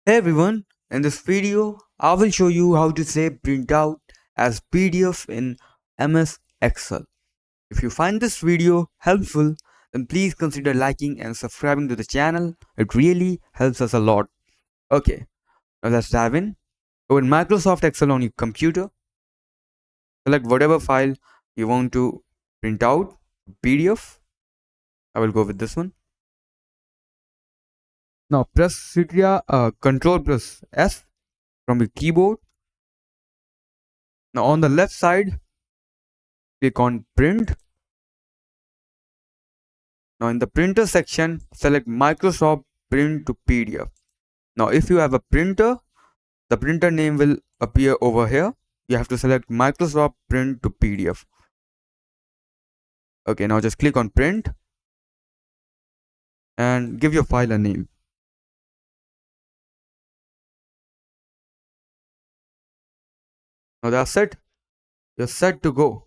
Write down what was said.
Hey everyone, in this video, I will show you how to save printout as PDF in MS Excel. If you find this video helpful, then please consider liking and subscribing to the channel. It really helps us a lot. Okay, now let's dive in. Open Microsoft Excel on your computer. Select whatever file you want to print out, PDF. I will go with this one. Now press Control plus S from your keyboard. Now on the left side, click on Print. Now in the printer section, select Microsoft Print to PDF. Now if you have a printer, the printer name will appear over here. You have to select Microsoft Print to PDF. Okay, now just click on Print and give your file a name. Now that's it. You're set to go.